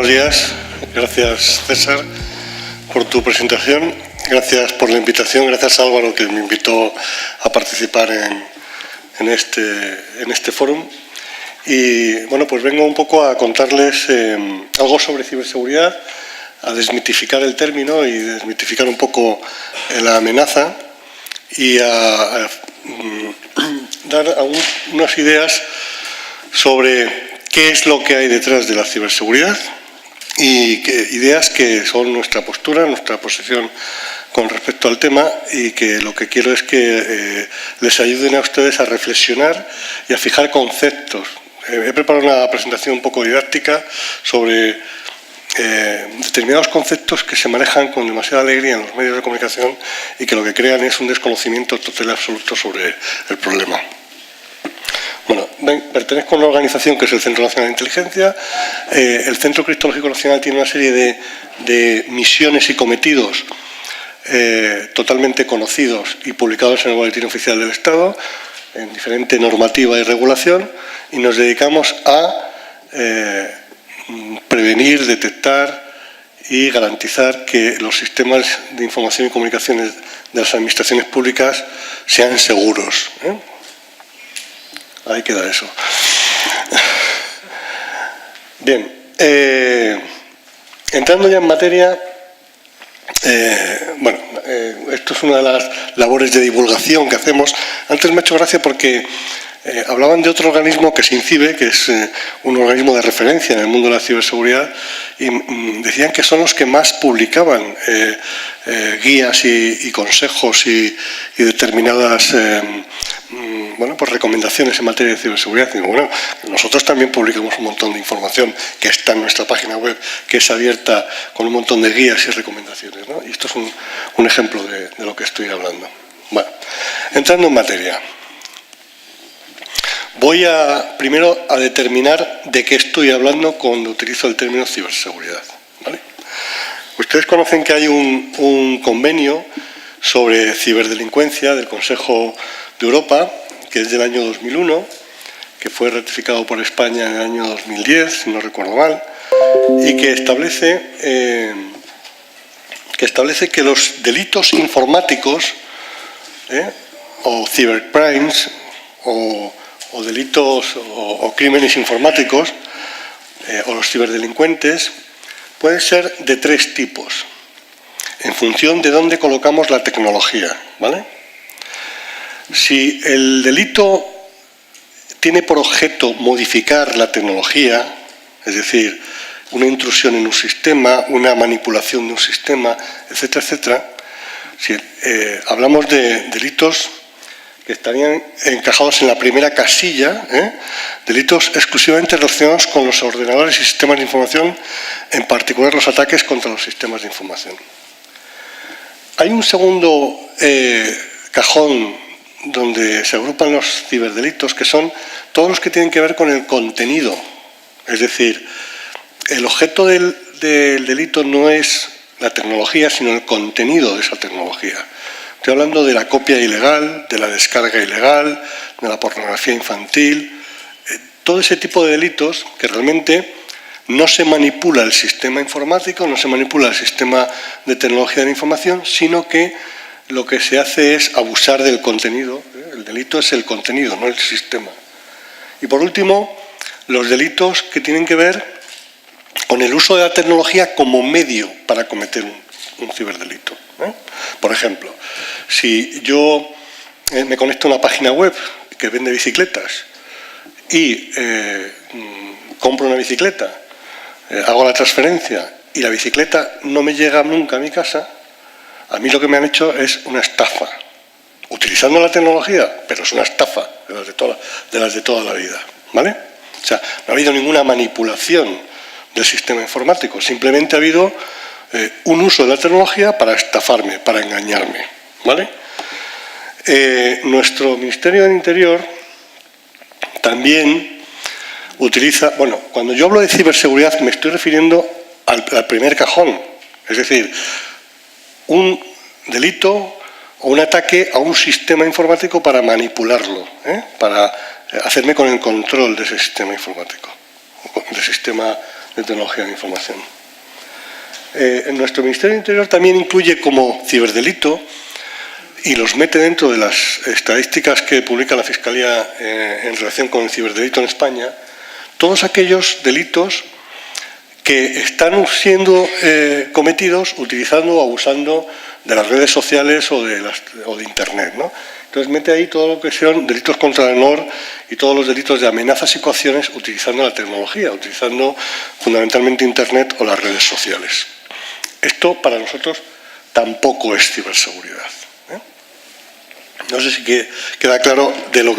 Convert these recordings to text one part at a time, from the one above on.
días. Gracias, César, por tu presentación. Gracias por la invitación. Gracias, Álvaro, que me invitó a participar en este fórum. Y bueno, pues vengo un poco a contarles algo sobre ciberseguridad, a desmitificar el término y desmitificar un poco la amenaza y a dar unas ideas sobre qué es lo que hay detrás de la ciberseguridad y ideas que son nuestra postura, nuestra posición con respecto al tema, y que lo que quiero es que les ayuden a ustedes a reflexionar y a fijar conceptos. He preparado una presentación un poco didáctica sobre determinados conceptos que se manejan con demasiada alegría en los medios de comunicación y que lo que crean es un desconocimiento total y absoluto sobre el problema. Bueno, pertenezco a una organización que es el Centro Nacional de Inteligencia. El Centro Criptológico Nacional tiene una serie de misiones y cometidos totalmente conocidos y publicados en el Boletín Oficial del Estado, en diferente normativa y regulación, y nos dedicamos a prevenir, detectar y garantizar que los sistemas de información y comunicaciones de las administraciones públicas sean seguros. Ahí queda eso. Bien, entrando ya en materia, esto es una de las labores de divulgación que hacemos. Antes me ha hecho gracia porque hablaban de otro organismo que es INCIBE, que es un organismo de referencia en el mundo de la ciberseguridad, y decían que son los que más publicaban guías y consejos y determinadas pues recomendaciones en materia de ciberseguridad. Y bueno, nosotros también publicamos un montón de información que está en nuestra página web, que es abierta con un montón de guías y recomendaciones, ¿no? Y esto es un ejemplo de lo que estoy hablando. Bueno, entrando en materia. Voy primero a determinar de qué estoy hablando cuando utilizo el término ciberseguridad, ¿vale? Ustedes conocen que hay un convenio sobre ciberdelincuencia del Consejo de Europa, que es del año 2001, que fue ratificado por España en el año 2010, si no recuerdo mal, y que establece que los delitos informáticos o cybercrimes o delitos o crímenes informáticos o los ciberdelincuentes pueden ser de tres tipos, en función de dónde colocamos la tecnología, ¿vale? Si el delito tiene por objeto modificar la tecnología, es decir, una intrusión en un sistema, una manipulación de un sistema, etcétera, etcétera, si hablamos de delitos que estarían encajados en la primera casilla, delitos exclusivamente relacionados con los ordenadores y sistemas de información, en particular los ataques contra los sistemas de información. Hay un segundo cajón donde se agrupan los ciberdelitos, que son todos los que tienen que ver con el contenido. Es decir, el objeto del delito no es la tecnología, sino el contenido de esa tecnología. Estoy hablando de la copia ilegal, de la descarga ilegal, de la pornografía infantil, todo ese tipo de delitos que realmente no se manipula el sistema informático, no se manipula el sistema de tecnología de la información, sino que lo que se hace es abusar del contenido. El delito es el contenido, no el sistema. Y por último, los delitos que tienen que ver con el uso de la tecnología como medio para cometer un ciberdelito. Por ejemplo, si yo me conecto a una página web que vende bicicletas y compro una bicicleta, hago la transferencia y la bicicleta no me llega nunca a mi casa, a mí lo que me han hecho es una estafa, utilizando la tecnología, pero es una estafa de las de toda la vida, ¿vale? O sea, no ha habido ninguna manipulación del sistema informático, simplemente ha habido un uso de la tecnología para estafarme, para engañarme, ¿vale? Nuestro Ministerio del Interior también utiliza, cuando yo hablo de ciberseguridad me estoy refiriendo al primer cajón, es decir, un delito o un ataque a un sistema informático para manipularlo, para hacerme con el control de ese sistema informático, del sistema de tecnología de información. En nuestro Ministerio del Interior también incluye como ciberdelito y los mete dentro de las estadísticas que publica la Fiscalía en relación con el ciberdelito en España, todos aquellos delitos que están siendo cometidos utilizando o abusando de las redes sociales o de Internet, ¿no? Entonces mete ahí todo lo que son delitos contra el honor y todos los delitos de amenazas y coacciones utilizando la tecnología, utilizando fundamentalmente Internet o las redes sociales. Esto para nosotros tampoco es ciberseguridad. No sé si queda claro de lo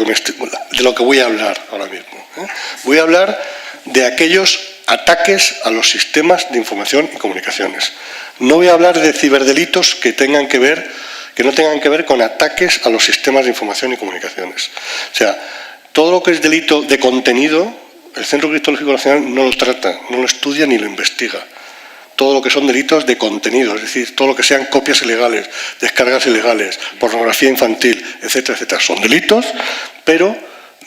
que voy a hablar ahora mismo. Voy a hablar de aquellos ataques a los sistemas de información y comunicaciones. No voy a hablar de ciberdelitos que no tengan que ver con ataques a los sistemas de información y comunicaciones. O sea, todo lo que es delito de contenido, el Centro Criptológico Nacional no lo trata, no lo estudia ni lo investiga. Todo lo que son delitos de contenido, es decir, todo lo que sean copias ilegales, descargas ilegales, pornografía infantil, etcétera, etcétera, son delitos, pero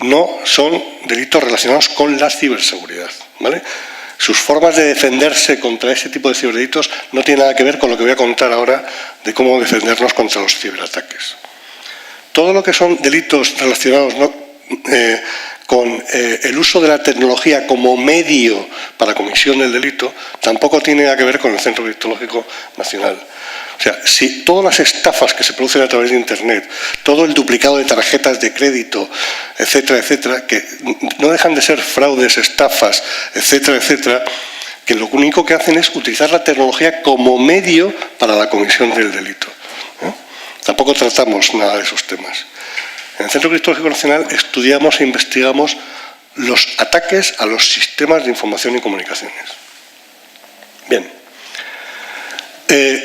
no son delitos relacionados con la ciberseguridad, ¿vale? Sus formas de defenderse contra ese tipo de ciberdelitos no tienen nada que ver con lo que voy a contar ahora de cómo defendernos contra los ciberataques. Todo lo que son delitos relacionados con el uso de la tecnología como medio para la comisión del delito tampoco tiene nada que ver con el Centro Criptológico Nacional. O sea, si todas las estafas que se producen a través de Internet, todo el duplicado de tarjetas de crédito, etcétera, etcétera, que no dejan de ser fraudes, estafas, etcétera, etcétera, que lo único que hacen es utilizar la tecnología como medio para la comisión del delito. Tampoco tratamos nada de esos temas. En el Centro Criptológico Nacional estudiamos e investigamos los ataques a los sistemas de información y comunicaciones. Bien.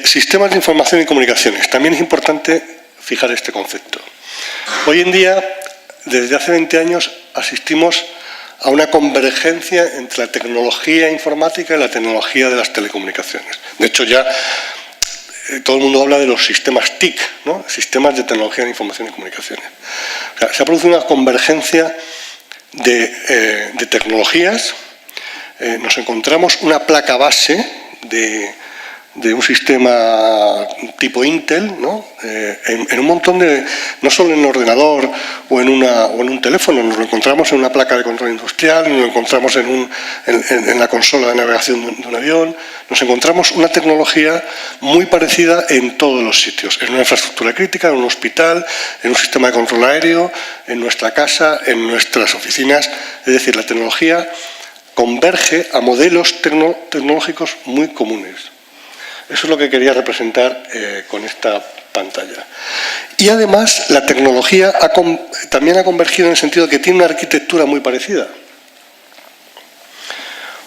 Sistemas de información y comunicaciones. También es importante fijar este concepto. Hoy en día, desde hace 20 años, asistimos a una convergencia entre la tecnología informática y la tecnología de las telecomunicaciones. De hecho, ya todo el mundo habla de los sistemas TIC, ¿no? Sistemas de tecnología de información y comunicaciones. O sea, se ha producido una convergencia de tecnologías. Nos encontramos una placa base de un sistema tipo Intel, ¿no? En un montón de, no solo en un ordenador o en un teléfono, nos lo encontramos en una placa de control industrial, nos lo encontramos en la consola de navegación de un avión, nos encontramos una tecnología muy parecida en todos los sitios, en una infraestructura crítica, en un hospital, en un sistema de control aéreo, en nuestra casa, en nuestras oficinas. Es decir, la tecnología converge a modelos tecnológicos muy comunes. Eso es lo que quería representar con esta pantalla. Y además la tecnología también ha convergido en el sentido de que tiene una arquitectura muy parecida.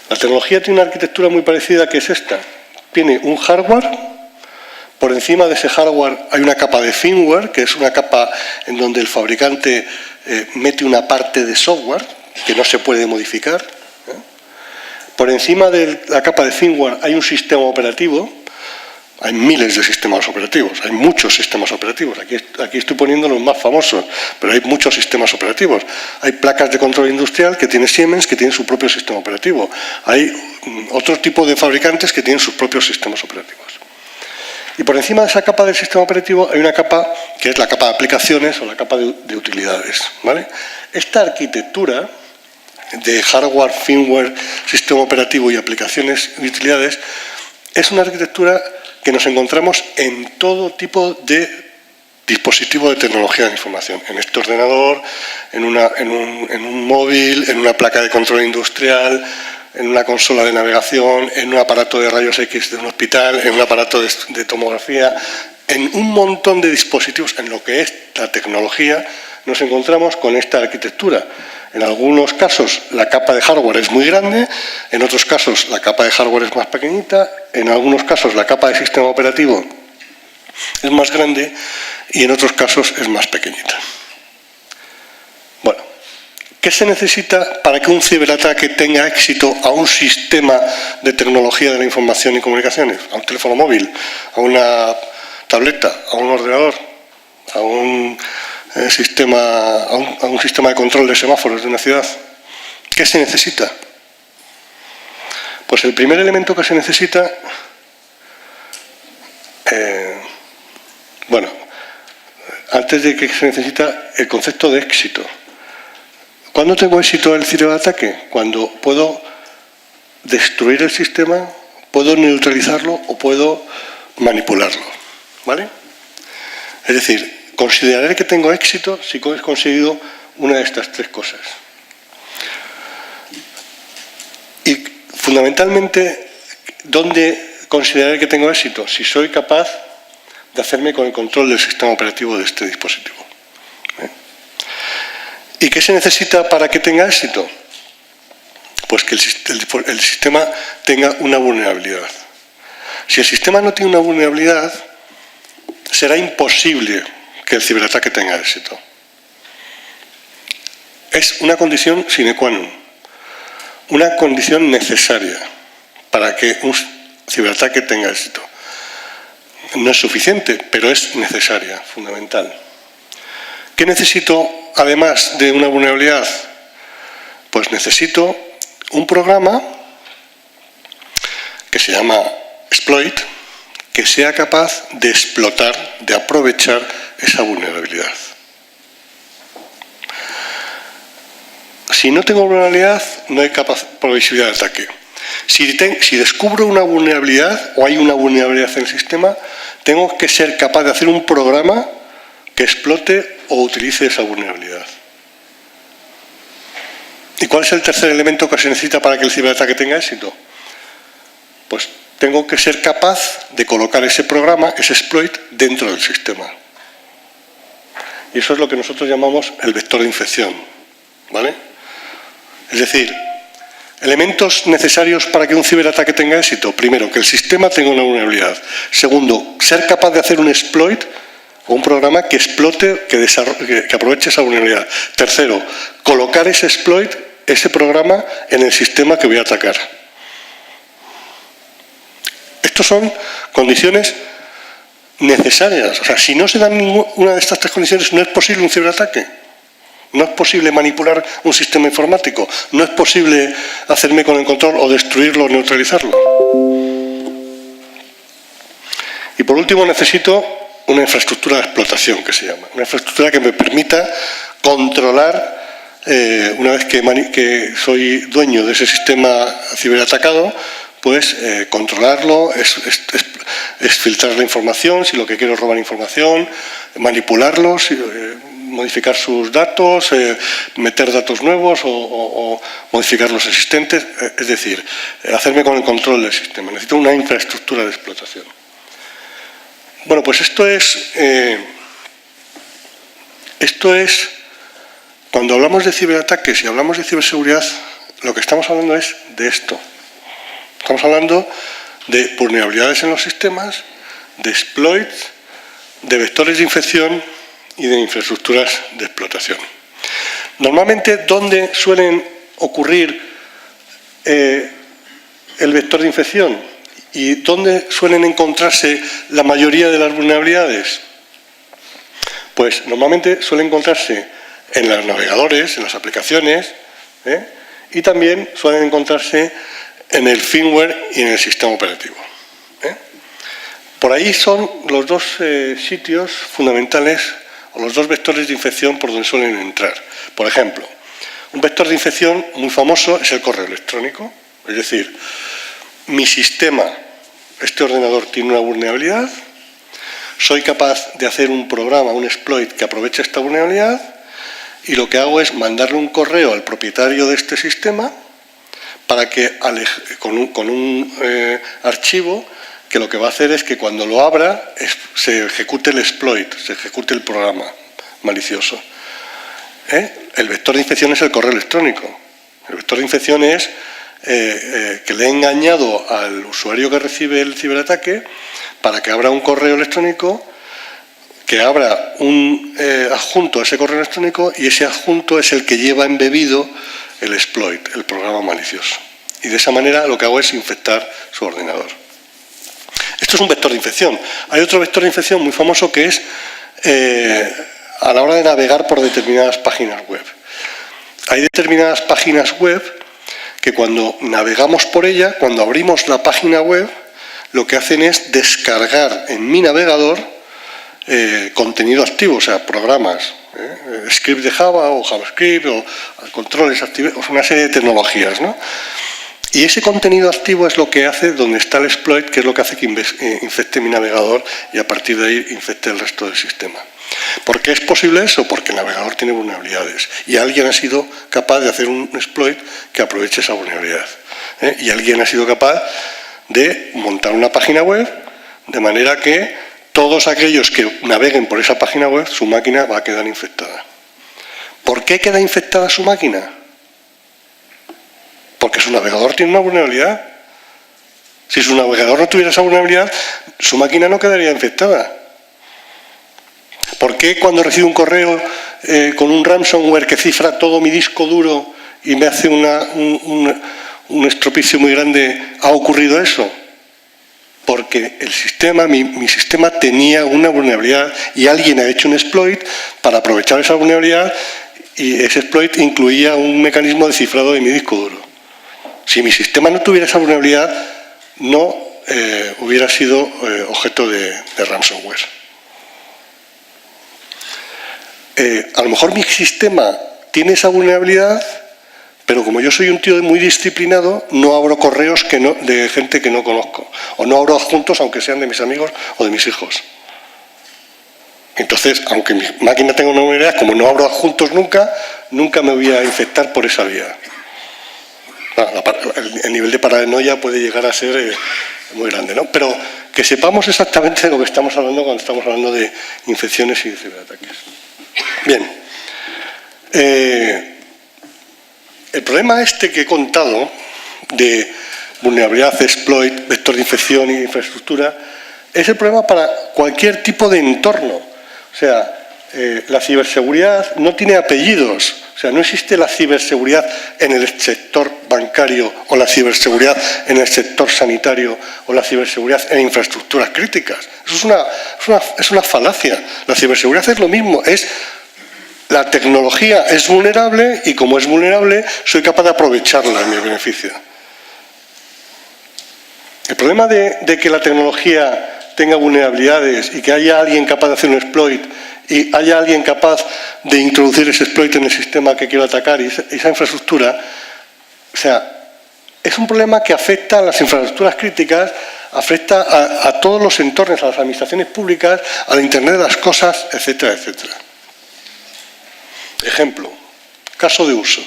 La tecnología tiene una arquitectura muy parecida, que es esta. Tiene un hardware, por encima de ese hardware hay una capa de firmware, que es una capa en donde el fabricante mete una parte de software que no se puede modificar. Por encima de la capa de firmware hay un sistema operativo. Hay miles de sistemas operativos, hay muchos sistemas operativos. Aquí estoy poniendo los más famosos, pero hay muchos sistemas operativos. Hay placas de control industrial que tiene Siemens, que tienen su propio sistema operativo. Hay otro tipo de fabricantes que tienen sus propios sistemas operativos. Y por encima de esa capa del sistema operativo hay una capa que es la capa de aplicaciones o la capa de utilidades, ¿vale? Esta arquitectura de hardware, firmware, sistema operativo y aplicaciones y utilidades es una arquitectura que nos encontramos en todo tipo de dispositivo de tecnología de información. En este ordenador, en un móvil, en una placa de control industrial, en una consola de navegación, en un aparato de rayos X de un hospital, en un aparato de tomografía, en un montón de dispositivos. En lo que es la tecnología nos encontramos con esta arquitectura. En algunos casos la capa de hardware es muy grande, en otros casos la capa de hardware es más pequeñita, en algunos casos la capa de sistema operativo es más grande y en otros casos es más pequeñita. Bueno, ¿qué se necesita para que un ciberataque tenga éxito a un sistema de tecnología de la información y comunicaciones? A un teléfono móvil, a una tableta, a un ordenador, a un sistema de control de semáforos de una ciudad. ¿Qué se necesita? Pues el primer elemento que se necesita, antes de que se necesita el concepto de éxito. ¿Cuándo tengo éxito en el ciberataque? Cuando puedo destruir el sistema, puedo neutralizarlo o puedo manipularlo, ¿vale? Es decir, consideraré que tengo éxito si he conseguido una de estas tres cosas. Y fundamentalmente, ¿dónde consideraré que tengo éxito? Si soy capaz de hacerme con el control del sistema operativo de este dispositivo. ¿Y qué se necesita para que tenga éxito? Pues que el sistema tenga una vulnerabilidad. Si el sistema no tiene una vulnerabilidad, será imposible que el ciberataque tenga éxito. Es una condición sine qua non, una condición necesaria para que un ciberataque tenga éxito. No es suficiente, pero es necesaria, fundamental. ¿Qué necesito además de una vulnerabilidad? Pues necesito un programa que se llama exploit, que sea capaz de explotar, de aprovechar esa vulnerabilidad. Si no tengo vulnerabilidad, no hay probabilidad de ataque. Si descubro una vulnerabilidad o hay una vulnerabilidad en el sistema, tengo que ser capaz de hacer un programa que explote o utilice esa vulnerabilidad. ¿Y cuál es el tercer elemento que se necesita para que el ciberataque tenga éxito? Pues tengo que ser capaz de colocar ese programa, ese exploit, dentro del sistema. Y eso es lo que nosotros llamamos el vector de infección, ¿vale? Es decir, elementos necesarios para que un ciberataque tenga éxito. Primero, que el sistema tenga una vulnerabilidad. Segundo, ser capaz de hacer un exploit o un programa que explote, que aproveche esa vulnerabilidad. Tercero, colocar ese exploit, ese programa, en el sistema que voy a atacar. Estos son condiciones necesarias. O sea, si no se dan ninguna de estas tres condiciones, no es posible un ciberataque. No es posible manipular un sistema informático. No es posible hacerme con el control o destruirlo o neutralizarlo. Y por último necesito una infraestructura de explotación, que se llama. Una infraestructura que me permita controlar, una vez que soy dueño de ese sistema ciberatacado, pues controlarlo, es filtrar la información, si lo que quiero es robar información, manipularlos, modificar sus datos, meter datos nuevos o modificar los existentes, es decir, hacerme con el control del sistema. Necesito una infraestructura de explotación. Bueno, pues esto es, cuando hablamos de ciberataques y hablamos de ciberseguridad, lo que estamos hablando es de esto. Estamos hablando de vulnerabilidades en los sistemas, de exploits, de vectores de infección y de infraestructuras de explotación. Normalmente, ¿dónde suelen ocurrir el vector de infección? ¿Y dónde suelen encontrarse la mayoría de las vulnerabilidades? Pues normalmente suelen encontrarse en los navegadores, en las aplicaciones, y también suelen encontrarse en el firmware y en el sistema operativo. Por ahí son los dos sitios fundamentales o los dos vectores de infección por donde suelen entrar. Por ejemplo, un vector de infección muy famoso es el correo electrónico. Es decir, mi sistema, este ordenador tiene una vulnerabilidad, soy capaz de hacer un programa, un exploit que aproveche esta vulnerabilidad y lo que hago es mandarle un correo al propietario de este sistema para que con un archivo que lo que va a hacer es que cuando lo abra se ejecute el exploit, se ejecute el programa malicioso. El vector de infección es el correo electrónico. El vector de infección es que le he engañado al usuario que recibe el ciberataque para que abra un correo electrónico, que abra un adjunto a ese correo electrónico y ese adjunto es el que lleva embebido el exploit, el programa malicioso. Y de esa manera lo que hago es infectar su ordenador. Esto es un vector de infección. Hay otro vector de infección muy famoso que es a la hora de navegar por determinadas páginas web. Hay determinadas páginas web que cuando navegamos por ella, cuando abrimos la página web, lo que hacen es descargar en mi navegador contenido activo, o sea, programas, script de Java o JavaScript o controles activos, o sea, una serie de tecnologías, ¿no? Y ese contenido activo es lo que hace donde está el exploit, que es lo que hace que infecte mi navegador y a partir de ahí infecte el resto del sistema. ¿Por qué es posible eso? Porque el navegador tiene vulnerabilidades y alguien ha sido capaz de hacer un exploit que aproveche esa vulnerabilidad. Y alguien ha sido capaz de montar una página web de manera que todos aquellos que naveguen por esa página web, su máquina va a quedar infectada. ¿Por qué queda infectada su máquina? Porque su navegador tiene una vulnerabilidad. Si su navegador no tuviera esa vulnerabilidad, su máquina no quedaría infectada. ¿Por qué cuando recibo un correo con un ransomware que cifra todo mi disco duro y me hace un estropicio muy grande, ha ocurrido eso? Porque el sistema, mi sistema tenía una vulnerabilidad y alguien ha hecho un exploit para aprovechar esa vulnerabilidad y ese exploit incluía un mecanismo de cifrado de mi disco duro. Si mi sistema no tuviera esa vulnerabilidad, no hubiera sido objeto de ransomware. A lo mejor mi sistema tiene esa vulnerabilidad, pero como yo soy un tío muy disciplinado, no abro correos de gente que no conozco. O no abro adjuntos, aunque sean de mis amigos o de mis hijos. Entonces, aunque mi máquina tenga una vulnerabilidad, como no abro adjuntos nunca me voy a infectar por esa vía. El nivel de paranoia puede llegar a ser muy grande, ¿no? Pero que sepamos exactamente de lo que estamos hablando cuando estamos hablando de infecciones y de ciberataques. Bien. El problema este que he contado de vulnerabilidad, exploit, vector de infección y infraestructura es el problema para cualquier tipo de entorno. O sea, la ciberseguridad no tiene apellidos. O sea, no existe la ciberseguridad en el sector bancario o la ciberseguridad en el sector sanitario o la ciberseguridad en infraestructuras críticas. Eso es una falacia. La ciberseguridad es lo mismo. La tecnología es vulnerable y como es vulnerable soy capaz de aprovecharla en mi beneficio. El problema de que la tecnología tenga vulnerabilidades y que haya alguien capaz de hacer un exploit y haya alguien capaz de introducir ese exploit en el sistema que quiero atacar y esa infraestructura, o sea, es un problema que afecta a las infraestructuras críticas, afecta a todos los entornos, a las administraciones públicas, al Internet de las cosas, etcétera, etcétera. Ejemplo, caso de uso.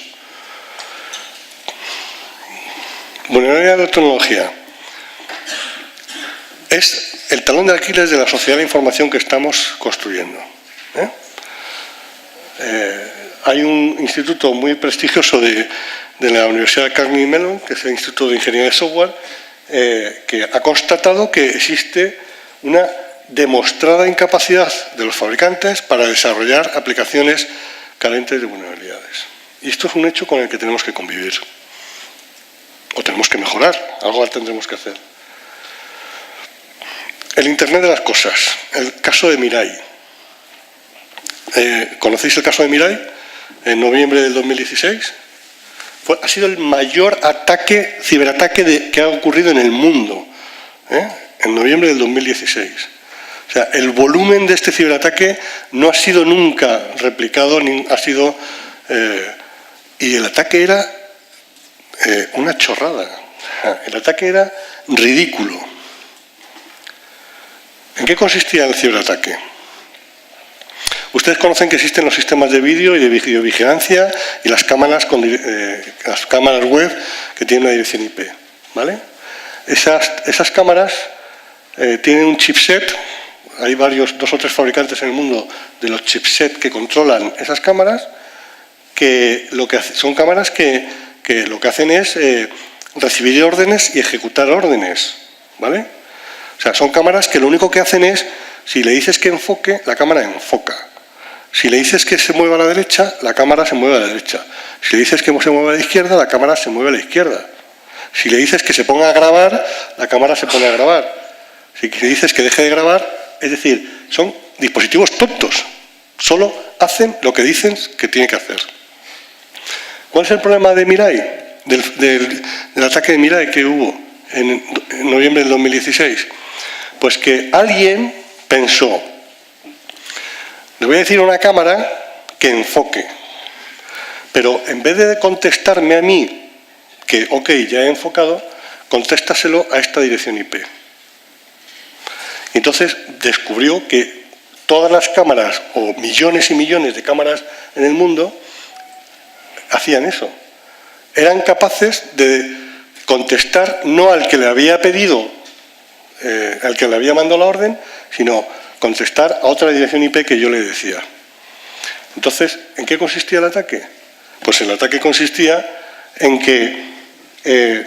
Vulnerabilidad de la tecnología. Es el talón de Aquiles de la sociedad de la información que estamos construyendo. Hay un instituto muy prestigioso de la Universidad de Carnegie Mellon, que es el Instituto de Ingeniería de Software, que ha constatado que existe una demostrada incapacidad de los fabricantes para desarrollar aplicaciones carentes de vulnerabilidades. Y esto es un hecho con el que tenemos que convivir. O tenemos que mejorar, algo tendremos que hacer. El Internet de las cosas, el caso de Mirai. ¿Conocéis el caso de Mirai? En noviembre del 2016. Ha sido el mayor ciberataque que ha ocurrido en el mundo. En noviembre del 2016. O sea, el volumen de este ciberataque no ha sido nunca replicado, y el ataque era una chorrada. El ataque era ridículo. ¿En qué consistía el ciberataque? Ustedes conocen que existen los sistemas de vídeo y de videovigilancia y las cámaras web que tienen una dirección IP, ¿vale? Esas cámaras tienen un chipset. Hay dos o tres fabricantes en el mundo de los chipsets que controlan esas cámaras, que son cámaras que lo que hacen es recibir órdenes y ejecutar órdenes, ¿vale? O sea, son cámaras que lo único que hacen es, si le dices que enfoque, la cámara enfoca. Si le dices que se mueva a la derecha, la cámara se mueve a la derecha. Si le dices que se mueva a la izquierda, la cámara se mueve a la izquierda. Si le dices que se ponga a grabar, la cámara se pone a grabar. Si le dices que deje de grabar, es decir, son dispositivos tontos. Solo hacen lo que dicen que tiene que hacer. ¿Cuál es el problema de Mirai? del ataque de Mirai que hubo en noviembre del 2016? Pues que alguien pensó, le voy a decir a una cámara que enfoque, pero en vez de contestarme a mí, que ok, ya he enfocado, contéstaselo a esta dirección IP. Y entonces descubrió que todas las cámaras, o millones y millones de cámaras en el mundo, hacían eso. Eran capaces de contestar no al que le había pedido, al que le había mandado la orden, sino contestar a otra dirección IP que yo le decía. Entonces, ¿en qué consistía el ataque? Pues el ataque consistía en que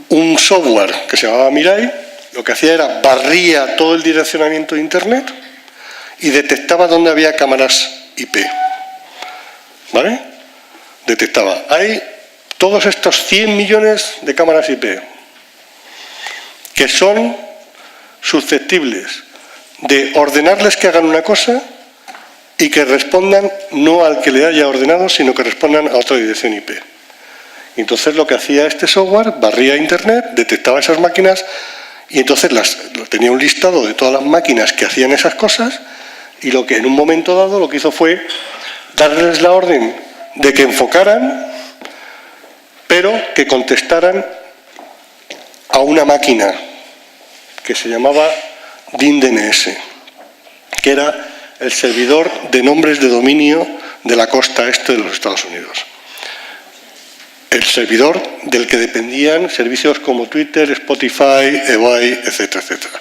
un software que se llamaba Mirai lo que hacía era barría todo el direccionamiento de Internet y detectaba dónde había cámaras IP. ¿Vale? Detectaba. Hay todos estos 100 millones de cámaras IP que son susceptibles de ordenarles que hagan una cosa y que respondan no al que le haya ordenado, sino que respondan a otra dirección IP. Entonces lo que hacía este software, barría Internet, detectaba esas máquinas y entonces tenía un listado de todas las máquinas que hacían esas cosas y lo que en un momento dado lo que hizo fue darles la orden de que enfocaran, pero que contestaran a una máquina que se llamaba DynDNS, que era el servidor de nombres de dominio de la costa este de los Estados Unidos. El servidor del que dependían servicios como Twitter, Spotify, eBay, etcétera, etcétera.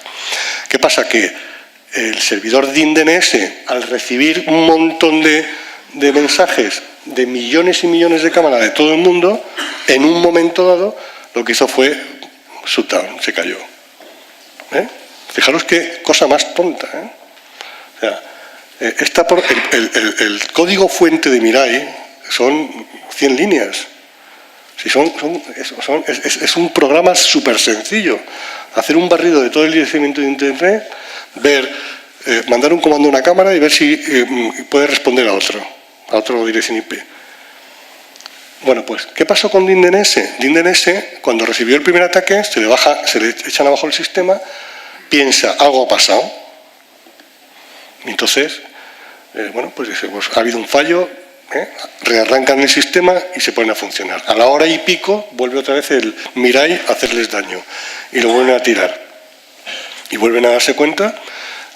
¿Qué pasa? Que el servidor DynDNS, al recibir un montón de mensajes de millones y millones de cámaras de todo el mundo, en un momento dado, lo que hizo fue shutdown, se cayó. Fijaros qué cosa más tonta. O sea, el código fuente de Mirai son 100 líneas. Si es un programa súper sencillo. Hacer un barrido de todo el direccionamiento de Internet, mandar un comando a una cámara y ver si puede responder a otra dirección IP. Bueno, pues, ¿qué pasó con DynDNS? DynDNS, cuando recibió el primer ataque, se le echan abajo el sistema, piensa, algo ha pasado. Y entonces, pues dice, pues ha habido un fallo, rearrancan el sistema y se ponen a funcionar. A la hora y pico vuelve otra vez el Mirai a hacerles daño y lo vuelven a tirar. Y vuelven a darse cuenta,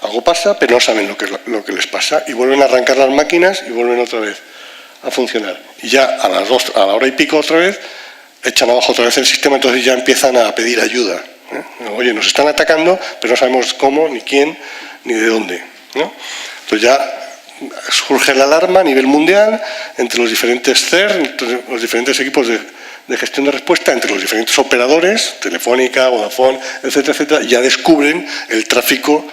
algo pasa, pero no saben lo que les pasa. Y vuelven a arrancar las máquinas y vuelven otra vez a funcionar. Y ya a la hora y pico otra vez, echan abajo otra vez el sistema, entonces ya empiezan a pedir ayuda. Oye, nos están atacando, pero no sabemos cómo, ni quién, ni de dónde. Entonces ya surge la alarma a nivel mundial entre los diferentes CERN, entre los diferentes equipos de gestión de respuesta, entre los diferentes operadores, Telefónica, Vodafone, etcétera, etcétera, ya descubren el tráfico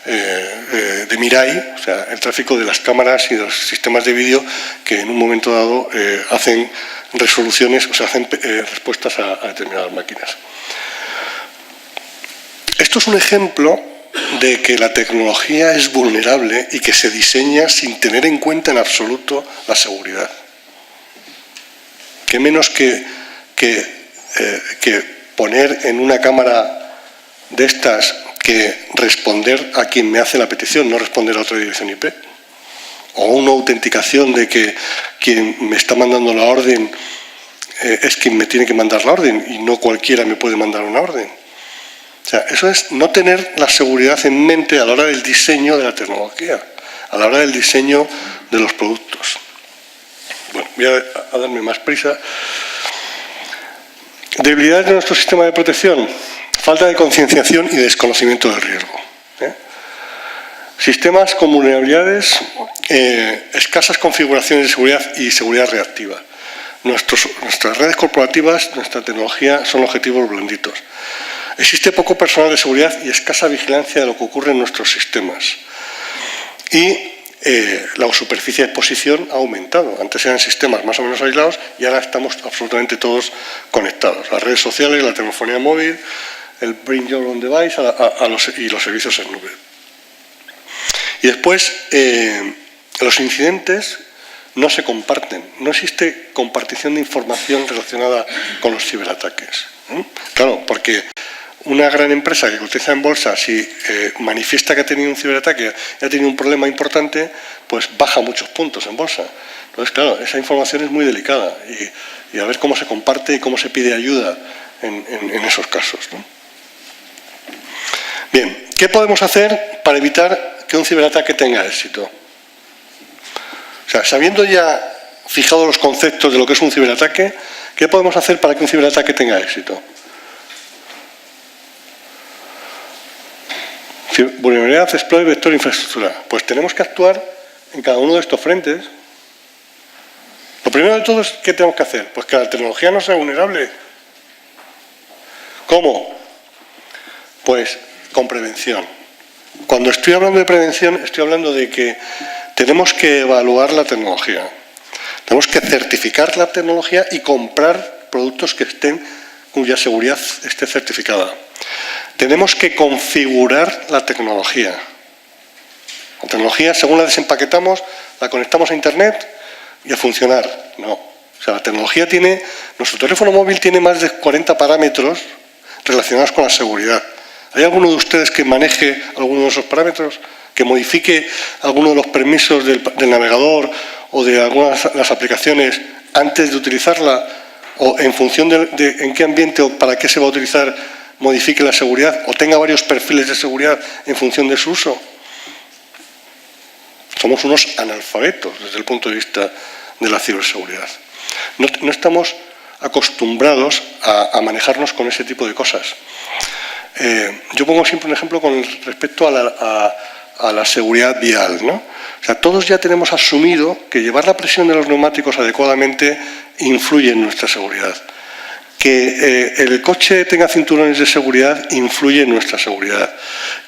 de Mirai, o sea, el tráfico de las cámaras y de los sistemas de vídeo que en un momento dado hacen resoluciones, o sea, hacen respuestas a determinadas máquinas. Esto es un ejemplo de que la tecnología es vulnerable y que se diseña sin tener en cuenta en absoluto la seguridad. ¿Qué menos que poner en una cámara de estas que responder a quien me hace la petición, no responder a otra dirección IP? O una autenticación de que quien me está mandando la orden es quien me tiene que mandar la orden y no cualquiera me puede mandar una orden. O sea, eso es no tener la seguridad en mente a la hora del diseño de la tecnología, a la hora del diseño de los productos. Bueno, voy a darme más prisa. Debilidades de nuestro sistema de protección: falta de concienciación y desconocimiento del riesgo. Sistemas con vulnerabilidades, escasas configuraciones de seguridad y seguridad reactiva. Nuestras redes corporativas, nuestra tecnología son objetivos blanditos. Existe poco personal de seguridad y escasa vigilancia de lo que ocurre en nuestros sistemas. Y la superficie de exposición ha aumentado. Antes eran sistemas más o menos aislados y ahora estamos absolutamente todos conectados. Las redes sociales, la telefonía móvil, el Bring Your Own Device y los servicios en nube. Y después, los incidentes no se comparten. No existe compartición de información relacionada con los ciberataques. Claro, porque una gran empresa que cotiza en bolsa, si manifiesta que ha tenido un ciberataque y ha tenido un problema importante, pues baja muchos puntos en bolsa. Entonces, claro, esa información es muy delicada y a ver cómo se comparte y cómo se pide ayuda en esos casos, ¿no? Bien, ¿qué podemos hacer para evitar que un ciberataque tenga éxito? O sea, sabiendo ya fijado los conceptos de lo que es un ciberataque, ¿qué podemos hacer para que un ciberataque tenga éxito? Vulnerabilidad, exploit, vector, infraestructura. Pues tenemos que actuar en cada uno de estos frentes. Lo primero de todo es, ¿qué tenemos que hacer? Pues que la tecnología no sea vulnerable. ¿Cómo? Pues con prevención. Cuando estoy hablando de prevención, estoy hablando de que tenemos que evaluar la tecnología. Tenemos que certificar la tecnología y comprar productos cuya seguridad esté certificada. Tenemos que configurar la tecnología. La tecnología, según la desempaquetamos, la conectamos a Internet y a funcionar. No. O sea, la tecnología nuestro teléfono móvil tiene más de 40 parámetros relacionados con la seguridad. ¿Hay alguno de ustedes que maneje alguno de esos parámetros? ¿Que modifique alguno de los permisos del navegador o de algunas de las aplicaciones antes de utilizarla? ¿O en función de en qué ambiente o para qué se va a utilizar, modifique la seguridad? ¿O tenga varios perfiles de seguridad en función de su uso? Somos unos analfabetos desde el punto de vista de la ciberseguridad. No estamos acostumbrados a manejarnos con ese tipo de cosas. Yo pongo siempre un ejemplo con respecto a la seguridad vial, ¿no? O sea, todos ya tenemos asumido que llevar la presión de los neumáticos adecuadamente influye en nuestra seguridad. Que el coche tenga cinturones de seguridad influye en nuestra seguridad.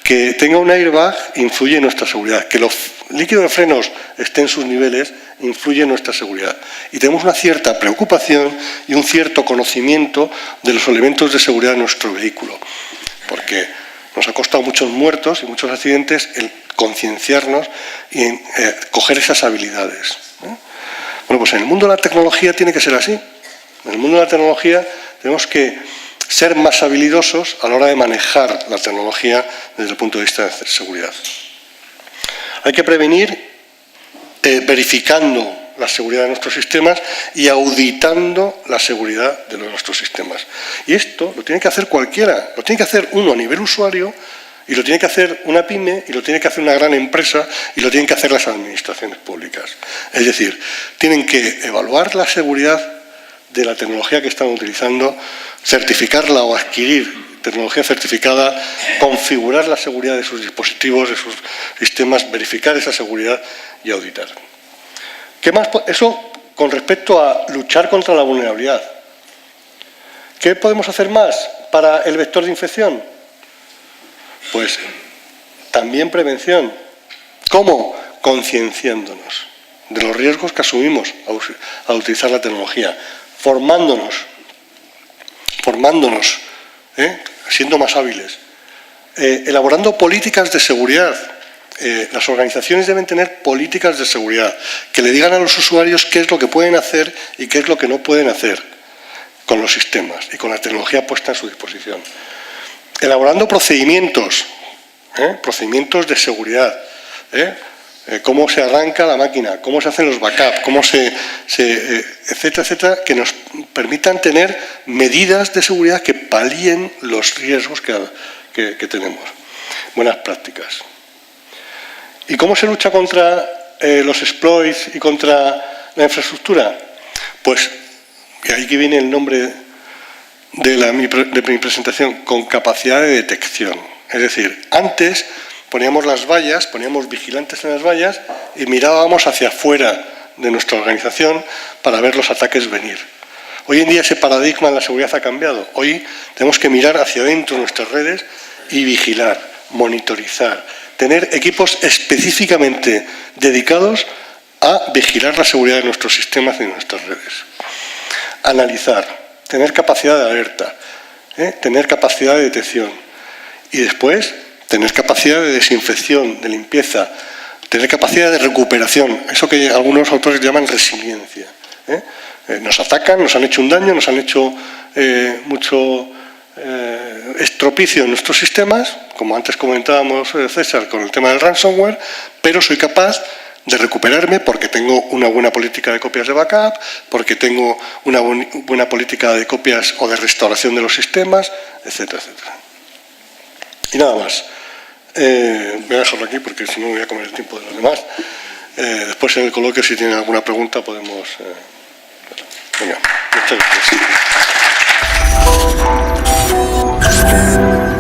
Que tenga un airbag influye en nuestra seguridad. Que los líquidos de frenos estén en sus niveles influye en nuestra seguridad. Y tenemos una cierta preocupación y un cierto conocimiento de los elementos de seguridad de nuestro vehículo. Porque nos ha costado muchos muertos y muchos accidentes el concienciarnos y coger esas habilidades, ¿no? Bueno, pues en el mundo de la tecnología tiene que ser así. En el mundo de la tecnología tenemos que ser más habilidosos a la hora de manejar la tecnología desde el punto de vista de seguridad. Hay que prevenir verificando la seguridad de nuestros sistemas y auditando la seguridad de nuestros sistemas. Y esto lo tiene que hacer cualquiera, lo tiene que hacer uno a nivel usuario, y lo tiene que hacer una pyme, y lo tiene que hacer una gran empresa, y lo tienen que hacer las administraciones públicas. Es decir, tienen que evaluar la seguridad de la tecnología que están utilizando, certificarla o adquirir tecnología certificada, configurar la seguridad de sus dispositivos, de sus sistemas, verificar esa seguridad y auditar. ¿Qué más? Eso con respecto a luchar contra la vulnerabilidad. ¿Qué podemos hacer más para el vector de infección? Pues también prevención. ¿Cómo? Concienciándonos de los riesgos que asumimos al utilizar la tecnología, formándonos, siendo más hábiles, elaborando políticas de seguridad. Las organizaciones deben tener políticas de seguridad que le digan a los usuarios qué es lo que pueden hacer y qué es lo que no pueden hacer con los sistemas y con la tecnología puesta a su disposición. Elaborando procedimientos de seguridad, cómo se arranca la máquina, cómo se hacen los backups, etcétera, etcétera, que nos permitan tener medidas de seguridad que palíen los riesgos que tenemos. Buenas prácticas. ¿Y cómo se lucha contra los exploits y contra la infraestructura? Pues, y aquí viene el nombre de mi presentación, con capacidad de detección. Es decir, antes poníamos las vallas, poníamos vigilantes en las vallas y mirábamos hacia afuera de nuestra organización para ver los ataques venir. Hoy en día ese paradigma en la seguridad ha cambiado. Hoy tenemos que mirar hacia adentro de nuestras redes y vigilar, monitorizar, tener equipos específicamente dedicados a vigilar la seguridad de nuestros sistemas y de nuestras redes. Analizar, tener capacidad de alerta, tener capacidad de detección y después tener capacidad de desinfección, de limpieza, tener capacidad de recuperación, eso que algunos autores llaman resiliencia. Nos atacan, nos han hecho un daño, nos han hecho mucho estropicio en nuestros sistemas, como antes comentábamos, César, con el tema del ransomware, pero soy capaz de recuperarme porque tengo una buena política de copias de backup, porque tengo una buena política de copias o de restauración de los sistemas, etcétera, etcétera. Y nada más. Voy a dejarlo aquí porque si no voy a comer el tiempo de los demás. Después en el coloquio, si tienen alguna pregunta, podemos... Venga, muchas gracias.